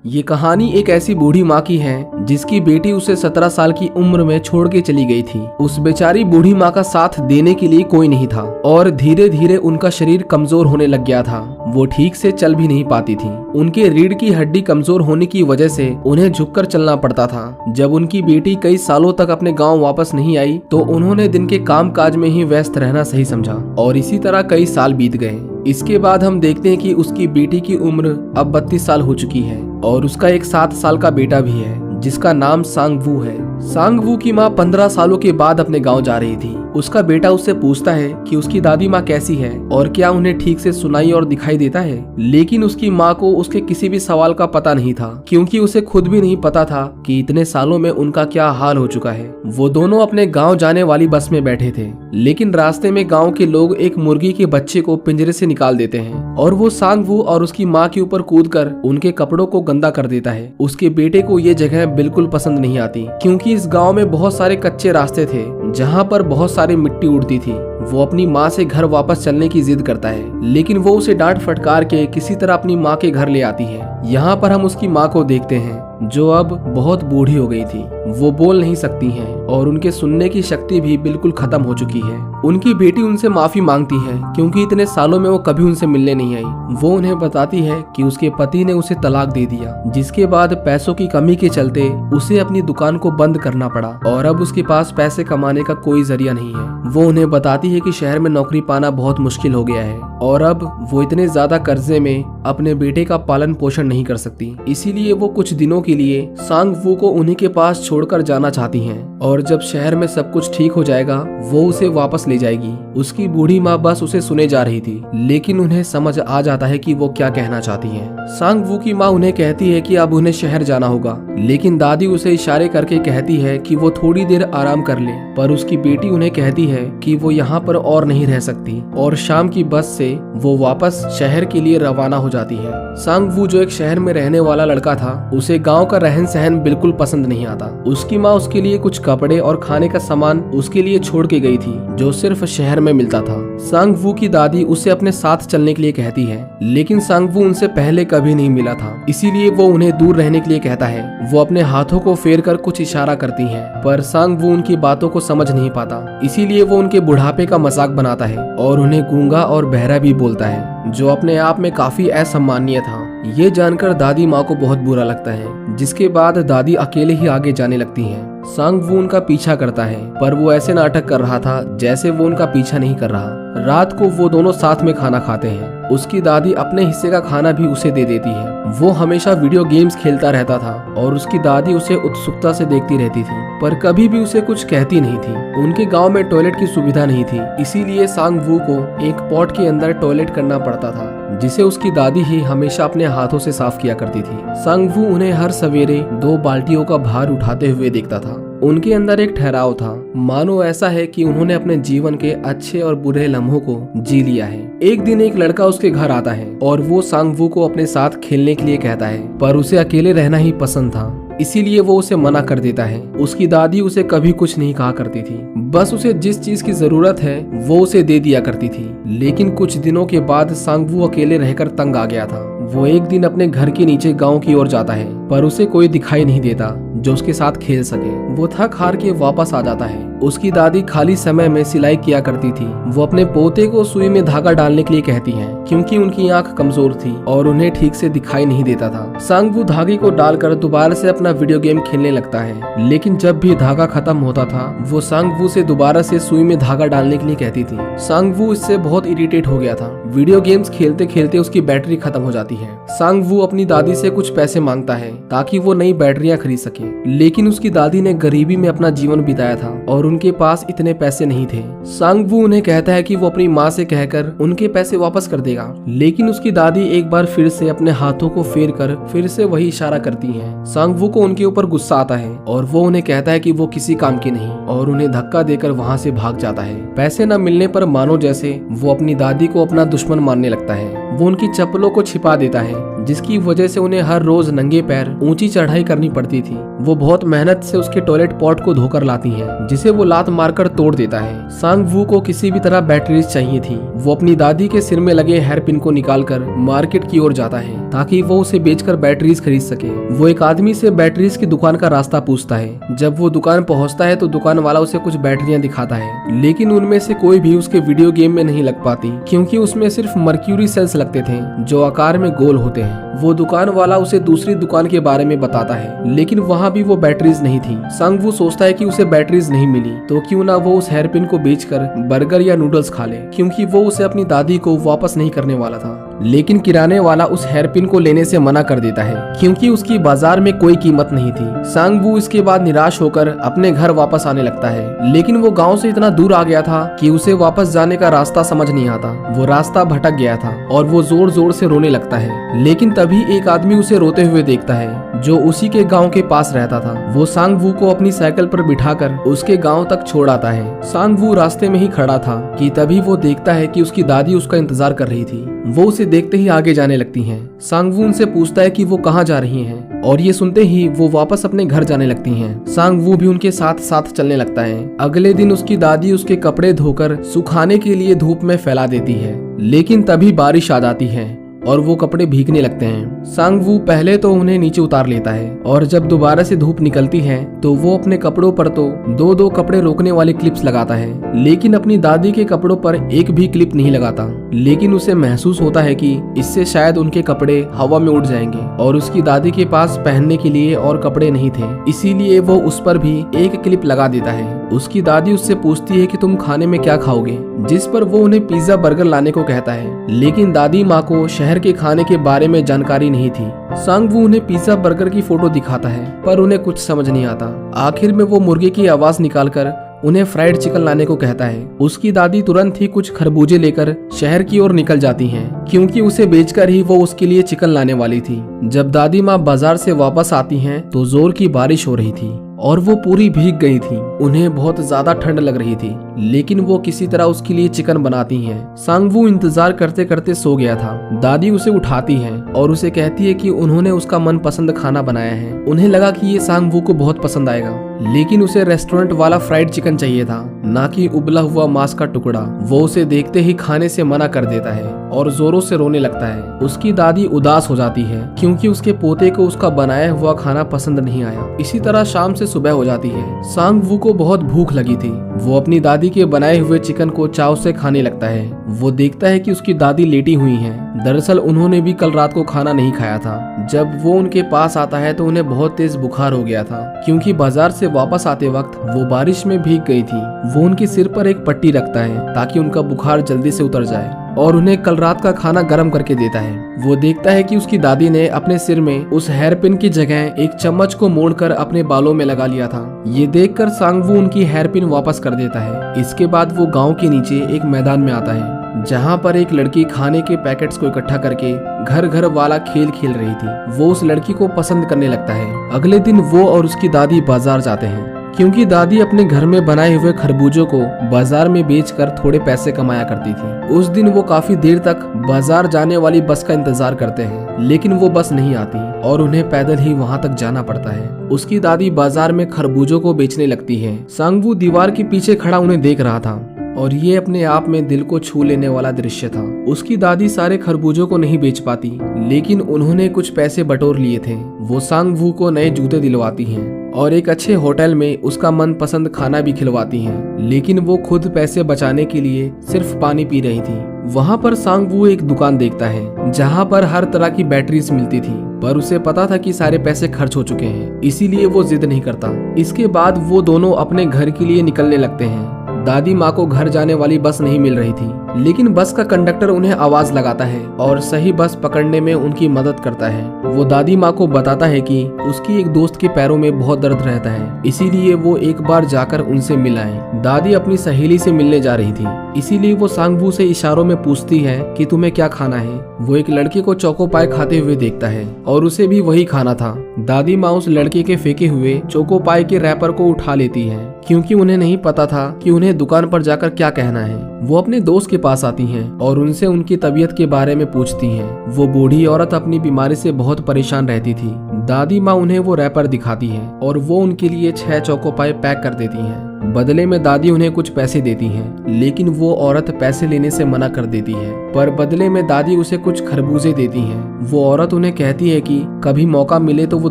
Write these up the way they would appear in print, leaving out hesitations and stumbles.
ये कहानी एक ऐसी बूढ़ी माँ की है जिसकी बेटी उसे 17 साल की उम्र में छोड़ के चली गई थी। उस बेचारी बूढ़ी माँ का साथ देने के लिए कोई नहीं था और धीरे धीरे उनका शरीर कमजोर होने लग गया था। वो ठीक से चल भी नहीं पाती थी। उनके रीढ़ की हड्डी कमजोर होने की वजह से उन्हें झुककर चलना पड़ता था। जब उनकी बेटी कई सालों तक अपने गाँव वापस नहीं आई तो उन्होंने दिन के काम काज में ही व्यस्त रहना सही समझा और इसी तरह कई साल बीत गए। इसके बाद हम देखते हैं कि उसकी बेटी की उम्र अब 32 साल हो चुकी है और उसका एक 7 साल का बेटा भी है जिसका नाम सांग वू है। सांग वू की माँ 15 सालों के बाद अपने गांव जा रही थी। उसका बेटा उससे पूछता है कि उसकी दादी माँ कैसी है और क्या उन्हें ठीक से सुनाई और दिखाई देता है, लेकिन उसकी माँ को उसके किसी भी सवाल का पता नहीं था क्योंकि उसे खुद भी नहीं पता था कि इतने सालों में उनका क्या हाल हो चुका है। वो दोनों अपने गाँव जाने वाली बस में बैठे थे, लेकिन रास्ते में गाँव के लोग एक मुर्गी के बच्चे को पिंजरे से निकाल देते हैं और वो सांग वू और उसकी माँ के ऊपर कूदकर उनके कपड़ों को गंदा कर देता है। उसके बेटे को ये जगह बिल्कुल पसंद नहीं आती क्योंकि इस गांव में बहुत सारे कच्चे रास्ते थे जहां पर बहुत सारी मिट्टी उड़ती थी। वो अपनी माँ से घर वापस चलने की जिद करता है, लेकिन वो उसे डांट फटकार के किसी तरह अपनी माँ के घर ले आती है। यहाँ पर हम उसकी माँ को देखते हैं जो अब बहुत बूढ़ी हो गई थी। वो बोल नहीं सकती हैं और उनके सुनने की शक्ति भी बिल्कुल खत्म हो चुकी है। उनकी बेटी उनसे माफी मांगती है क्योंकि इतने सालों में वो कभी उनसे मिलने नहीं आई। वो उन्हें बताती है कि उसके पति ने उसे तलाक दे दिया, जिसके बाद पैसों की कमी के चलते उसे अपनी दुकान को बंद करना पड़ा और अब उसके पास पैसे कमाने का कोई जरिया नहीं है। वो उन्हें बताती है कि शहर में नौकरी पाना बहुत मुश्किल हो गया है और अब वो इतने ज्यादा कर्जे में अपने बेटे का पालन पोषण नहीं कर सकती। इसीलिए वो कुछ दिनों के लिए सांग वू को उन्हीं के पास छोड़कर जाना चाहती हैं और जब शहर में सब कुछ ठीक हो जाएगा वो उसे वापस ले जाएगी। उसकी बूढ़ी माँ बस उसे सुने जा रही थी, लेकिन उन्हें समझ आ जाता है कि वो क्या कहना चाहती है। सांग वू की माँ उन्हें कहती है कि अब उन्हें शहर जाना होगा, लेकिन दादी उसे इशारे करके कहती है कि वो थोड़ी देर आराम कर ले। पर उसकी बेटी उन्हें कहती है कि वो यहाँ पर और नहीं रह सकती और शाम की बस से वो वापस शहर के लिए रवाना हो जाती है। सांग वू जो एक शहर में रहने वाला लड़का था, उसे गांव का रहन सहन बिल्कुल पसंद नहीं आता। उसकी माँ उसके लिए कुछ कपड़े और खाने का सामान उसके लिए छोड़ के गई थी जो सिर्फ शहर में मिलता था। सांग वू की दादी उसे अपने साथ चलने के लिए कहती है, लेकिन सांग वू उनसे पहले कभी नहीं मिला था, इसीलिए वो उन्हें दूर रहने के लिए कहता है। वो अपने हाथों को फेर कर कुछ इशारा करती है, पर सांग वू उनकी बातों को समझ नहीं पाता, इसीलिए वो उनके बुढ़ापे का मजाक बनाता है और उन्हें गूंगा और बहरा भी बोलता है, जो अपने आप में काफी असम्मानीय था। ये जानकर दादी माँ को बहुत बुरा लगता है, जिसके बाद दादी अकेले ही आगे जाने लगती हैं। सांग वू उनका पीछा करता है, पर वो ऐसे नाटक कर रहा था जैसे वो उनका पीछा नहीं कर रहा। रात को वो दोनों साथ में खाना खाते हैं। उसकी दादी अपने हिस्से का खाना भी उसे दे देती है। वो हमेशा वीडियो गेम्स खेलता रहता था और उसकी दादी उसे उत्सुकता से देखती रहती थी, पर कभी भी उसे कुछ कहती नहीं थी। उनके गांव में टॉयलेट की सुविधा नहीं थी, इसीलिए सांग वू को एक पॉट के अंदर टॉयलेट करना पड़ता था, जिसे उसकी दादी ही हमेशा अपने हाथों से साफ किया करती थी। सांग वू उन्हें हर सवेरे 2 बाल्टियों का भार उठाते हुए देखता था। उनके अंदर एक ठहराव था, मानो ऐसा है कि उन्होंने अपने जीवन के अच्छे और बुरे लम्हों को जी लिया है। एक दिन एक लड़का उसके घर आता है और वो सांग वू को अपने साथ खेलने के लिए कहता है, पर उसे अकेले रहना ही पसंद था, इसीलिए वो उसे मना कर देता है। उसकी दादी उसे कभी कुछ नहीं कहा करती थी, बस उसे जिस चीज की जरूरत है वो उसे दे दिया करती थी। लेकिन कुछ दिनों के बाद सांग वू अकेले रहकर तंग आ गया था। वो एक दिन अपने घर के नीचे गांव की ओर जाता है, पर उसे कोई दिखाई नहीं देता जो उसके साथ खेल सके। वो थक हार के वापस आ जाता है। उसकी दादी खाली समय में सिलाई किया करती थी। वो अपने पोते को सुई में धागा डालने के लिए कहती हैं, क्योंकि उनकी आंख कमजोर थी और उन्हें ठीक से दिखाई नहीं देता था। सांग वू धागे को डालकर दोबारा से अपना वीडियो गेम खेलने लगता है, लेकिन जब भी धागा खत्म होता था वो सांग वू से दोबारा से सुई में धागा डालने के लिए कहती थी। सांग वू इससे बहुत इरिटेट हो गया था। वीडियो गेम्स खेलते खेलते उसकी बैटरी खत्म हो जाती है। सांग वू अपनी दादी से कुछ पैसे मांगता है ताकि वो नई बैटरियां खरीद सके, लेकिन उसकी दादी ने गरीबी में अपना जीवन बिताया था और उनके पास इतने पैसे नहीं थे। सांग वू उन्हें कहता है कि वो अपनी माँ से कहकर उनके पैसे वापस कर देगा, लेकिन उसकी दादी एक बार फिर से अपने हाथों को फेर कर फिर से वही इशारा करती हैं। सांग वू को उनके ऊपर गुस्सा आता है और वो उन्हें कहता है कि वो किसी काम की नहीं और उन्हें धक्का देकर वहाँ से भाग जाता है। पैसे न मिलने पर मानो जैसे वो अपनी दादी को अपना दुश्मन मानने लगता है। वो उनकी चप्पलों को छिपा देता है जिसकी वजह से उन्हें हर रोज नंगे पैर ऊंची चढ़ाई करनी पड़ती थी। वो बहुत मेहनत से उसके टॉयलेट पॉट को धोकर लाती हैं, जिसे वो लात मारकर तोड़ देता है। सांग वू को किसी भी तरह बैटरीज चाहिए थी। वो अपनी दादी के सिर में लगे हेयर पिन को निकालकर मार्केट की ओर जाता है ताकि वो उसे बेचकर बैटरीज खरीद सके। वो एक आदमी से बैटरीज की दुकान का रास्ता पूछता है। जब वो दुकान पहुंचता है तो दुकान वाला उसे कुछ बैटरियां दिखाता है, लेकिन उनमें से कोई भी उसके वीडियो गेम में नहीं लग पाती, क्योंकि उसमें सिर्फ मर्क्यूरी सेल्स लगते थे जो आकार में गोल होते हैं। वो दुकान वाला उसे दूसरी दुकान के बारे में बताता है, लेकिन वहाँ भी वो बैटरीज नहीं थी। सांग वू सोचता है कि उसे बैटरीज नहीं मिली तो क्यों ना वो उस हेयर पिन को बेचकर बर्गर या नूडल्स खा ले, क्योंकि वो उसे अपनी दादी को वापस नहीं करने वाला था। लेकिन किराने वाला उस हेयर पिन को लेने से मना कर देता है, क्योंकि उसकी बाजार में कोई कीमत नहीं थी। सांग वू इसके बाद निराश होकर अपने घर वापस आने लगता है, लेकिन वो गांव से इतना दूर आ गया था कि उसे वापस जाने का रास्ता समझ नहीं आता। वो रास्ता भटक गया था और वो जोर जोर से रोने लगता है। लेकिन तभी एक आदमी उसे रोते हुए देखता है जो उसी के गांव के पास रहता था। वो सांग वू को अपनी साइकिल पर बिठाकर उसके गांव तक छोड़ आता है। सांग वू रास्ते में ही खड़ा था कि तभी वो देखता है कि उसकी दादी उसका इंतजार कर रही थी। वो उसे देखते ही आगे जाने लगती हैं। सांग वू उनसे पूछता है कि वो कहाँ जा रही हैं, और ये सुनते ही वो वापस अपने घर जाने लगती हैं। सांग वू भी उनके साथ साथ चलने लगता है। अगले दिन उसकी दादी उसके कपड़े धोकर सुखाने के लिए धूप में फैला देती है, लेकिन तभी बारिश आ जाती है और वो कपड़े भीगने लगते हैं। सांग वू पहले तो उन्हें नीचे उतार लेता है, और जब दोबारा से धूप निकलती है तो वो अपने कपड़ों पर तो दो दो कपड़े रोकने वाले क्लिप्स लगाता है, लेकिन अपनी दादी के कपड़ों पर एक भी क्लिप नहीं लगाता। लेकिन उसे महसूस होता है कि इससे शायद उनके कपड़े हवा में उड़ जाएंगे, और उसकी दादी के पास पहनने के लिए और कपड़े नहीं थे, इसीलिए वो उस पर भी एक क्लिप लगा देता है। उसकी दादी उससे पूछती है कि तुम खाने में क्या खाओगे, जिस पर वो उन्हें पिज्जा बर्गर लाने को कहता है, लेकिन दादी माँ को शहर के खाने के बारे में जानकारी नहीं थी। सांग वू उन्हें पिज्जा बर्गर की फोटो दिखाता है, पर उन्हें कुछ समझ नहीं आता। आखिर में वो मुर्गे की आवाज निकालकर उन्हें फ्राइड चिकन लाने को कहता है। उसकी दादी तुरंत ही कुछ खरबूजे लेकर शहर की ओर निकल जाती हैं, क्योंकि उसे बेचकर ही वो उसके लिए चिकन लाने वाली थी। जब दादी माँ बाजार से वापस आती हैं तो जोर की बारिश हो रही थी और वो पूरी भीग गई थी। उन्हें बहुत ज्यादा ठंड लग रही थी, लेकिन वो किसी तरह उसके लिए चिकन बनाती हैं। सांग वू इंतजार करते करते सो गया था। दादी उसे उठाती है और उसे कहती है कि उन्होंने उसका मनपसंद खाना बनाया है। उन्हें लगा कि ये सांग वू को बहुत पसंद आएगा, लेकिन उसे रेस्टोरेंट वाला फ्राइड चिकन चाहिए था, ना कि उबला हुआ मांस का टुकड़ा। वो उसे देखते ही खाने से मना कर देता है और जोरों से रोने लगता है। उसकी दादी उदास हो जाती है, क्योंकि उसके पोते को उसका बनाया हुआ खाना पसंद नहीं आया। इसी तरह शाम से सुबह हो जाती है। सांग वू को बहुत भूख लगी थी। वो अपनी दादी के बनाए हुए चिकन को चाव से खाने लगता है। वो देखता है कि उसकी दादी लेटी हुई हैं। दरअसल उन्होंने भी कल रात को खाना नहीं खाया था। जब वो उनके पास आता है तो उन्हें बहुत तेज बुखार हो गया था, क्योंकि बाजार से वापस आते वक्त वो बारिश में भीग गई थी। वो उनके सिर पर एक पट्टी रखता है ताकि उनका बुखार जल्दी से उतर जाए, और उन्हें कल रात का खाना गर्म करके देता है। वो देखता है कि उसकी दादी ने अपने सिर में उस हेयर पिन की जगह एक चम्मच को मोड़कर अपने बालों में लगा लिया था। ये देखकर सांग वू उनकी हेयर पिन वापस कर देता है। इसके बाद वो गांव के नीचे एक मैदान में आता है, जहाँ पर एक लड़की खाने के पैकेट्स को इकट्ठा करके घर घर वाला खेल खेल रही थी। वो उस लड़की को पसंद करने लगता है। अगले दिन वो और उसकी दादी बाजार जाते हैं, क्योंकि दादी अपने घर में बनाए हुए खरबूजों को बाजार में बेचकर थोड़े पैसे कमाया करती थी। उस दिन वो काफी देर तक बाजार जाने वाली बस का इंतजार करते हैं, लेकिन वो बस नहीं आती और उन्हें पैदल ही वहां तक जाना पड़ता है। उसकी दादी बाजार में खरबूजों को बेचने लगती है। सांग वू दीवार के पीछे खड़ा उन्हें देख रहा था, और ये अपने आप में दिल को छू लेने वाला दृश्य था। उसकी दादी सारे खरबूजों को नहीं बेच पाती, लेकिन उन्होंने कुछ पैसे बटोर लिए थे। वो सांग वू को नए जूते दिलवाती हैं और एक अच्छे होटल में उसका मनपसंद खाना भी खिलवाती हैं, लेकिन वो खुद पैसे बचाने के लिए सिर्फ पानी पी रही थी। वहाँ पर सांग वू एक दुकान देखता है जहाँ पर हर तरह की बैटरीज मिलती थी, पर उसे पता था कि सारे पैसे खर्च हो चुके हैं, इसीलिए वो जिद नहीं करता। इसके बाद वो दोनों अपने घर के लिए निकलने लगते हैं। दादी माँ को घर जाने वाली बस नहीं मिल रही थी, लेकिन बस का कंडक्टर उन्हें आवाज लगाता है और सही बस पकड़ने में उनकी मदद करता है। वो दादी माँ को बताता है कि उसकी एक दोस्त के पैरों में बहुत दर्द रहता है, इसीलिए वो एक बार जाकर उनसे मिल आए। दादी अपनी सहेली से मिलने जा रही थी, इसीलिए वो सांग वू से इशारों में पूछती है कि तुम्हें क्या खाना है। वो एक लड़के को चोको पाई खाते हुए देखता है और उसे भी वही खाना था। दादी माँ उस लड़के के फेंके हुए चोको पाई के रैपर को उठा लेती है, क्योंकि उन्हें नहीं पता था कि उन्हें दुकान पर जाकर क्या कहना है। वो अपने दोस्त के पास आती हैं और उनसे उनकी तबीयत के बारे में पूछती हैं। वो बूढ़ी औरत अपनी बीमारी से बहुत परेशान रहती थी। दादी माँ उन्हें वो रैपर दिखाती है और वो उनके लिए 6 चोको पाई पैक कर देती हैं। बदले में दादी उन्हें कुछ पैसे देती हैं, लेकिन वो औरत पैसे लेने से मना कर देती है। पर बदले में दादी उसे कुछ खरबूजे देती हैं। वो औरत उन्हें कहती है कि कभी मौका मिले तो वो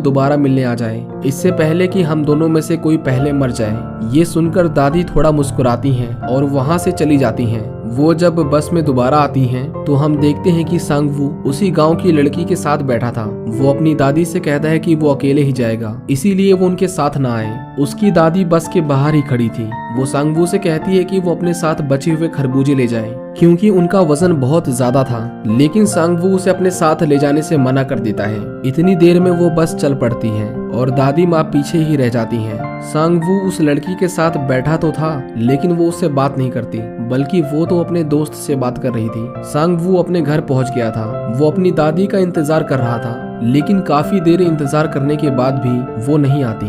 दोबारा मिलने आ जाए, इससे पहले कि हम दोनों में से कोई पहले मर जाए। ये सुनकर दादी थोड़ा मुस्कुराती हैं और वहाँ से चली जाती हैं। वो जब बस में दोबारा आती हैं तो हम देखते हैं कि सांगवू उसी गांव की लड़की के साथ बैठा था। वो अपनी दादी से कहता है कि वो अकेले ही जाएगा, इसीलिए वो उनके साथ ना आए। उसकी दादी बस के बाहर ही खड़ी थी। वो सांगवू से कहती है कि वो अपने साथ बचे हुए खरबूजे ले जाए, क्योंकि उनका वजन बहुत ज्यादा था। लेकिन सांगवू उसे अपने साथ ले जाने से मना कर देता है। इतनी देर में वो बस चल पड़ती है और दादी माँ पीछे ही रह जाती हैं। सांगवू उस लड़की के साथ बैठा तो था, लेकिन वो उससे बात नहीं करती, बल्कि वो तो अपने दोस्त से बात कर रही थी। सांगवू अपने घर पहुंच गया था। वो अपनी दादी का इंतजार कर रहा था, लेकिन काफी देर इंतजार करने के बाद भी वो नहीं आती।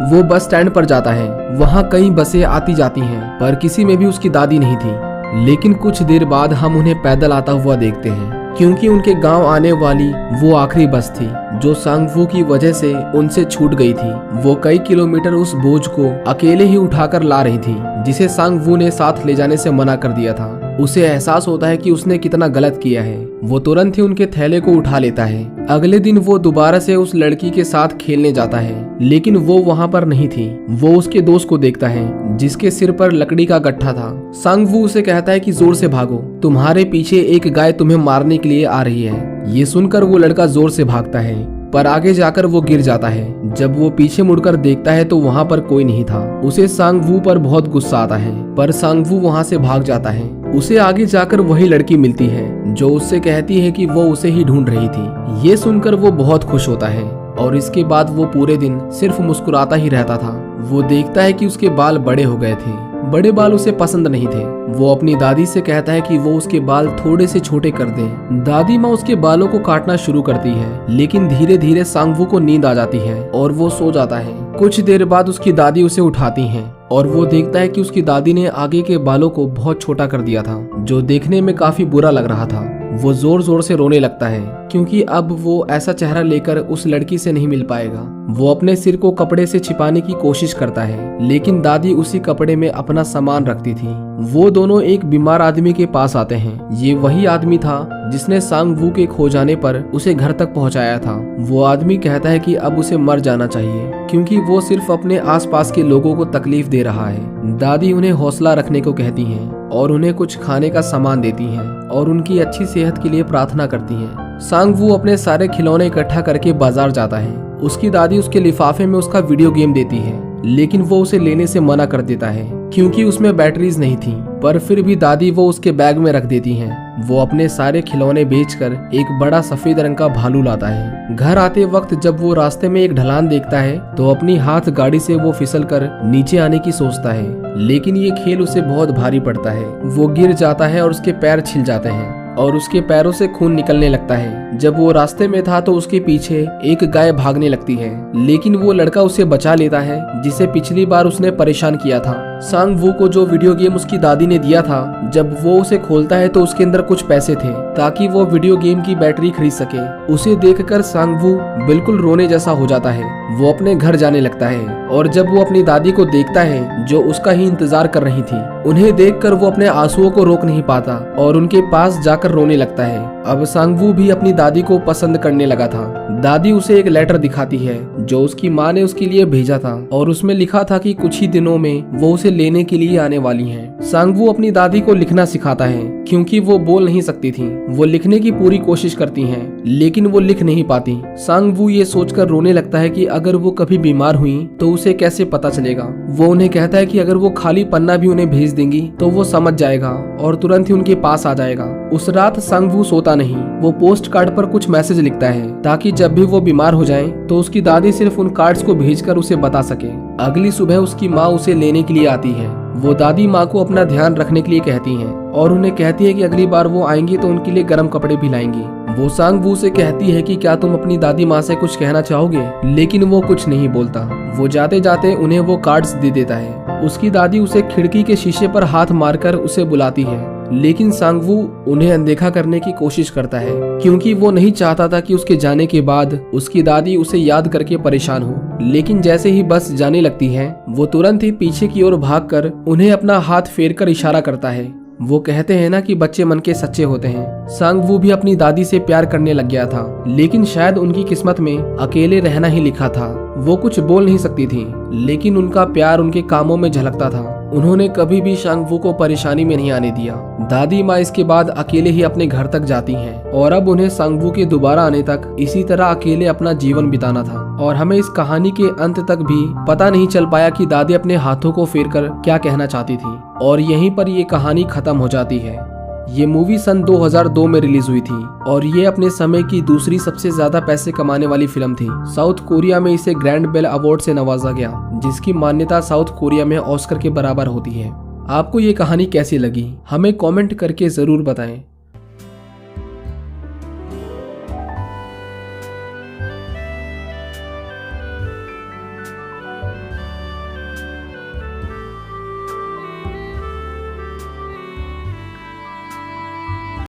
वो बस स्टैंड पर जाता है। वहाँ कई बसें आती जाती हैं, पर किसी में भी उसकी दादी नहीं थी। लेकिन कुछ देर बाद हम उन्हें पैदल आता हुआ देखते हैं, क्योंकि उनके गांव आने वाली वो आखिरी बस थी जो सांगवू की वजह से उनसे छूट गई थी। वो कई किलोमीटर उस बोझ को अकेले ही उठाकर ला रही थी, जिसे सांगवू ने साथ ले जाने से मना कर दिया था। उसे एहसास होता है कि उसने कितना गलत किया है। वो तुरंत ही उनके थैले को उठा लेता है। अगले दिन वो दोबारा से उस लड़की के साथ खेलने जाता है, लेकिन वो वहाँ पर नहीं थी। वो उसके दोस्त को देखता है जिसके सिर पर लकड़ी का गट्ठा था। सांगवू उसे कहता है कि जोर से भागो, तुम्हारे पीछे एक गाय तुम्हें मारने के लिए आ रही है। ये सुनकर वो लड़का जोर से भागता है, पर आगे जाकर वो गिर जाता है। जब वो पीछे मुड़कर देखता है तो वहाँ पर कोई नहीं था। उसे सांगवू पर बहुत गुस्सा आता है, पर सांगवू वहाँ से भाग जाता है। उसे आगे जाकर वही लड़की मिलती है जो उससे कहती है कि वो उसे ही ढूंढ रही थी। ये सुनकर वो बहुत खुश होता है और इसके बाद वो पूरे दिन सिर्फ मुस्कुराता ही रहता था। वो देखता है कि उसके बाल बड़े हो गए थे। बड़े बाल उसे पसंद नहीं थे। वो अपनी दादी से कहता है कि वो उसके बाल थोड़े से छोटे कर दे। दादी माँ उसके बालों को काटना शुरू करती है, लेकिन धीरे धीरे सांगवू को नींद आ जाती है और वो सो जाता है। कुछ देर बाद उसकी दादी उसे उठाती हैं और वो देखता है कि उसकी दादी ने आगे के बालों को बहुत छोटा कर दिया था, जो देखने में काफी बुरा लग रहा था। वो जोर जोर से रोने लगता है, क्योंकि अब वो ऐसा चेहरा लेकर उस लड़की से नहीं मिल पाएगा। वो अपने सिर को कपड़े से छिपाने की कोशिश करता है, लेकिन दादी उसी कपड़े में अपना सामान रखती थी। वो दोनों एक बीमार आदमी के पास आते हैं। ये वही आदमी था जिसने सांगवू के खो जाने पर उसे घर तक पहुंचाया था। वो आदमी कहता है कि अब उसे मर जाना चाहिए, क्योंकि वो सिर्फ अपने आसपास के लोगों को तकलीफ दे रहा है। दादी उन्हें हौसला रखने को कहती हैं और उन्हें कुछ खाने का सामान देती हैं और उनकी अच्छी सेहत के लिए प्रार्थना करती हैं। सांगवू अपने सारे खिलौने इकट्ठा करके बाजार जाता है। उसकी दादी उसके लिफाफे में उसका वीडियो गेम देती है, लेकिन वो उसे लेने से मना कर देता है, क्योंकि उसमें बैटरीज नहीं थी। पर फिर भी दादी वो उसके बैग में रख देती हैं। वो अपने सारे खिलौने बेचकर एक बड़ा सफेद रंग का भालू लाता है। घर आते वक्त जब वो रास्ते में एक ढलान देखता है तो अपनी हाथ गाड़ी से वो फिसलकर नीचे आने की सोचता है, लेकिन ये खेल उसे बहुत भारी पड़ता है। वो गिर जाता है और उसके पैर छिल जाते हैं और उसके पैरों से खून निकलने लगता है। जब वो रास्ते में था तो उसके पीछे एक गाय भागने लगती है, लेकिन वो लड़का उसे बचा लेता है जिसे पिछली बार उसने परेशान किया था। सांगवू को जो वीडियो गेम उसकी दादी ने दिया था, जब वो उसे खोलता है तो उसके अंदर कुछ पैसे थे ताकि वो वीडियो गेम की बैटरी खरीद सके। उसे देखकर सांगवू बिल्कुल रोने जैसा हो जाता है। वो अपने घर जाने लगता है और जब वो अपनी दादी को देखता है जो उसका ही इंतजार कर रही थी, उन्हें देखकर वो अपने आंसुओं को रोक नहीं पाता और उनके पास जाकर रोने लगता है। अब सांगवू भी अपनी दादी को पसंद करने लगा था। दादी उसे एक लेटर दिखाती है जो उसकी माँ ने उसके लिए भेजा था और उसमें लिखा था कि कुछ ही दिनों में वो उसे लेने के लिए आने वाली हैं। सांगवू अपनी दादी को लिखना सिखाता है, क्योंकि वो बोल नहीं सकती थी। वो लिखने की पूरी कोशिश करती हैं, लेकिन वो लिख नहीं पाती। सांगवू ये सोचकर रोने लगता है कि अगर वो कभी बीमार हुई तो उसे कैसे पता चलेगा। वो उन्हें कहता है कि अगर वो खाली पन्ना भी उन्हें भेज देंगी तो वो समझ जाएगा और तुरंत ही उनके पास आ जाएगा। उस रात सांगवू सोता नहीं। वो पोस्ट कार्ड पर कुछ मैसेज लिखता है ताकि जब भी वो बीमार हो जाए तो उसकी दादी सिर्फ उन कार्ड्स को भेजकर उसे बता सके। अगली सुबह उसकी माँ उसे लेने के लिए आती है। वो दादी माँ को अपना ध्यान रखने के लिए कहती हैं और उन्हें कहती है कि अगली बार वो आएंगी तो उनके लिए गर्म कपड़े भी लाएंगी। वो सांगवू से कहती है कि क्या तुम अपनी दादी माँ से कुछ कहना चाहोगे, लेकिन वो कुछ नहीं बोलता। वो जाते जाते उन्हें वो कार्ड्स दे देता है। उसकी दादी उसे खिड़की के शीशे पर हाथ मारकर उसे बुलाती है, लेकिन सांगवू उन्हें अनदेखा करने की कोशिश करता है क्योंकि वो नहीं चाहता था कि उसके जाने के बाद उसकी दादी उसे याद करके परेशान हो। लेकिन जैसे ही बस जाने लगती है वो तुरंत ही पीछे की ओर भागकर उन्हें अपना हाथ फेरकर इशारा करता है। वो कहते हैं ना कि बच्चे मन के सच्चे होते हैं। सांगवू भी अपनी दादी से प्यार करने लग गया था, लेकिन शायद उनकी किस्मत में अकेले रहना ही लिखा था। वो कुछ बोल नहीं सकती थी, लेकिन उनका प्यार उनके कामों में झलकता था। उन्होंने कभी भी सांगवू को परेशानी में नहीं आने दिया। दादी माँ इसके बाद अकेले ही अपने घर तक जाती हैं और अब उन्हें सांगवू के दोबारा आने तक इसी तरह अकेले अपना जीवन बिताना था। और हमें इस कहानी के अंत तक भी पता नहीं चल पाया कि दादी अपने हाथों को फेरकर क्या कहना चाहती थी, और यहीं पर ये कहानी खत्म हो जाती है। ये मूवी सन 2002 में रिलीज हुई थी और ये अपने समय की दूसरी सबसे ज्यादा पैसे कमाने वाली फिल्म थी। साउथ कोरिया में इसे ग्रैंड बेल अवार्ड से नवाजा गया, जिसकी मान्यता साउथ कोरिया में ऑस्कर के बराबर होती है। आपको ये कहानी कैसी लगी हमें कमेंट करके जरूर बताएं।